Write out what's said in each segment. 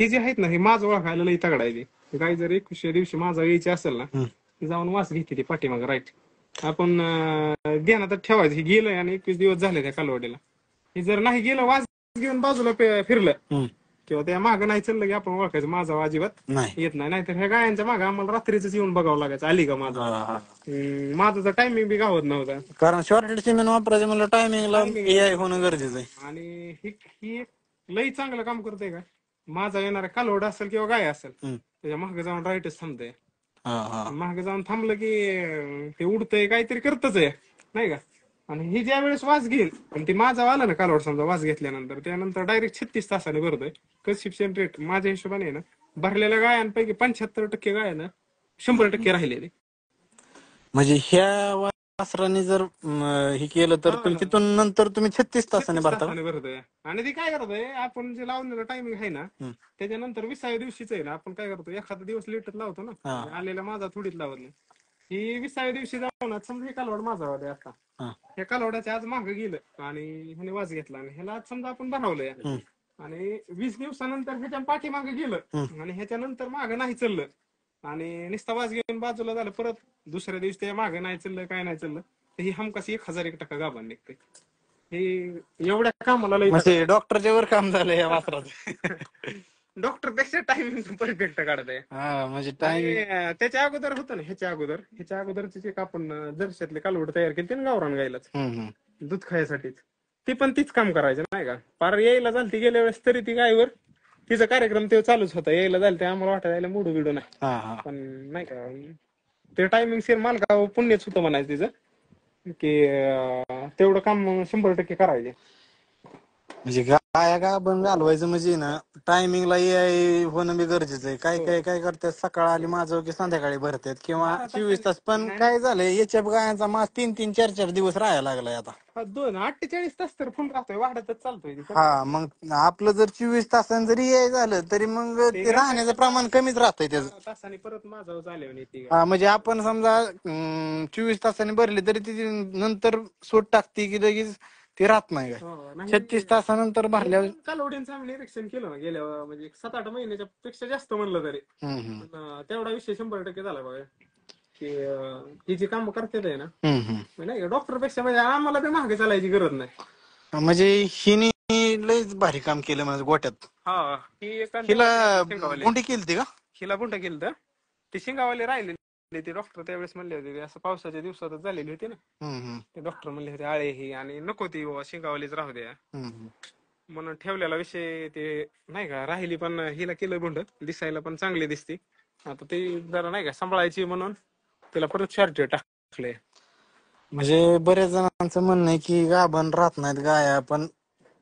हे जे आहेत ना हे माझं ओळखायला लई तगडा आहे ते. गाय जर 21व्या दिवशी माझा यायची असेल ना ती जाऊन वास घेते ती पाठीमाग राईट. आपण ध्यानात ठेवायचं हे गेलंय आणि 21 दिवस झाले त्या कालवडीला. हे जर नाही गेलं वास घेऊन बाजूला फिरलं किंवा त्या मागं नाही चाललं की आपण ओळखायचं माझा अजिबात नाही येत नाही. नाहीतर ह्या गायांच्या मागं आम्हाला रात्रीच येऊन बघावं लागायचं आली का माझा. माझं तर टायमिंग बी गावत नव्हता. कारण शॉर्टेड सिमेंट वापरायचं म्हणलं टायमिंगला AI होणं गरजेचं आहे. आणि ही एक लई चांगलं काम करते का. माझा येणारा कालवड असेल किंवा गाय असेल त्याच्या मागे जाऊन राईटच थांबतंय. मागे जाऊन थांबलं की ते उडतंय काहीतरी करतच आहे नाही का. आणि ही ज्या वेळेस वास घेईल पण ती माझा आला ना कालवड समजा वास घेतल्यानंतर त्यानंतर डायरेक्ट 36 तासाने भरतोय. कन्सिप्शन रेट माझ्या हिशोबाने आहे ना भरलेल्या गायांपैकी 75% गाय ना 100% राहिलेले. म्हणजे ह्या वासराने जर हे केलं तर तुम्ही तिथून नंतर तुम्ही 36 तासाने भरता का? भरतोय. आणि ती काय करतोय आपण जे लावलेलं टायमिंग आहे ना त्याच्यानंतर 20व्या दिवशीच आहे ना आपण काय करतो एखादा दिवस लेटच लावतो ना. आलेला माझा थोडीच लावत नाही. ही 20व्या दिवशी जाऊन समजा हे कालवड माझा होते आता ह्या कालवडाच्या आज मागं गेलं आणि ह्याने वास घेतला आणि ह्याला आज समजा आपण बनवलंय आणि 20 दिवसानंतर ह्याच्या पाठीमागे गेलं आणि ह्याच्यानंतर मागं नाही चाललं आणि नुसता वास घेऊन बाजूला झालं परत दुसऱ्या दिवशी त्या मागं नाही चाललं काय नाही चाललं तर ही हमखास 1001% गाभण निघते. हे एवढ्या कामाला लई डॉक्टरच्या वर काम झालं या वासराचं. डॉक्टर पेक्षा टायमिंग परफेक्ट काढताय. म्हणजे त्याच्या अगोदर होतं ना ह्याच्या अगोदरचे जे आपण जर्शातले कालवड तयार केले ते गावरान गायलाच दूध खायसाठीच ती पण तीच काम करायचं नाही का. पार यायला झाली ती गेल्या वेळेस तरी ती गायवर तिचा कार्यक्रम ते चालूच होता यायला झालं ते आम्हाला वाटायला मोडू बिडू नाही पण नाही का ते टायमिंग सेम मालका पुण्यच होतं म्हणायचं तिचं की तेवढं काम 100% करायचे. म्हणजे गाया गाभण घालवायचं म्हणजे ना टायमिंगला AI होणं बी गरजेचं आहे. काय करतात सकाळ आली माझं की संध्याकाळी भरतात किंवा 24 तास. पण काय झालंय याच्या गायांचा मास 3-3, 4-4 दिवस राहायला लागलाय आता. 48 तास तर फुल राहतोय वाढतच चालतोय. मग आपलं जर 24 तासांनी जरी AI झालं तरी मग ते राहण्याचं प्रमाण कमीच राहतंय त्याचं. तासाने परत माझं झाले म्हणजे आपण समजा 24 तासांनी भरली तरी ती नंतर सूट टाकते की लगेच ते राहत नाही काय. 36 तासानंतर भरल्यावर कालवडींचं आम्ही निरीक्षण केलं ना गेल्या म्हणजे 7-8 महिन्याच्या पेक्षा जास्त म्हणलं तरी तेवढा विषय 100% झाला बघा की ही जी काम करते ना नाही डॉक्टर पेक्षा म्हणजे आम्हाला ते मागे चालायची गरज नाही. म्हणजे हिने लयच भारी काम केलं म्हणजे गोट्यात. हिला गुंडी केलती का? हिला गुंड केलं ती शिंगावाले राहिलेली ती डॉक्टर त्यावेळेस म्हणले होते असं पावसाच्या दिवसातच झालेली होती ना ते डॉक्टर म्हणले होते आळे ही आणि नको ती शिंगावालीच राहू द्या म्हणून ठेवलेला विषय ते नाही का राहिली पण हिला केलं गुंड दिसायला पण चांगली दिसते. आता ते जरा नाही का सांभाळायची म्हणून तिला परत शॉर्ट टाकले. म्हणजे बऱ्याच जणांचं म्हणणं आहे की गाभण राहत नाहीत गाया पण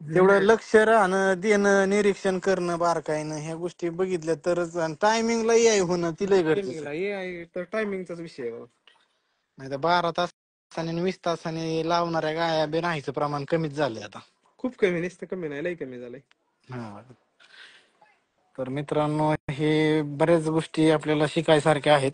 तेवढं लक्ष राहणं देणं निरीक्षण करणं बारकाईनं ह्या गोष्टी बघितल्या तरच टायमिंगला AI होणं तिला गरजेचं तर टायमिंगचाच विषय नाही तर 12 तासाने 20 तासाने लावणाऱ्या गाया बी राहायचं प्रमाण कमीच झालंय आता. खूप कमी नुसतं कमी नाही लई कमी झालंय. तर मित्रांनो हे बऱ्याच गोष्टी आपल्याला शिकायसारख्या आहेत.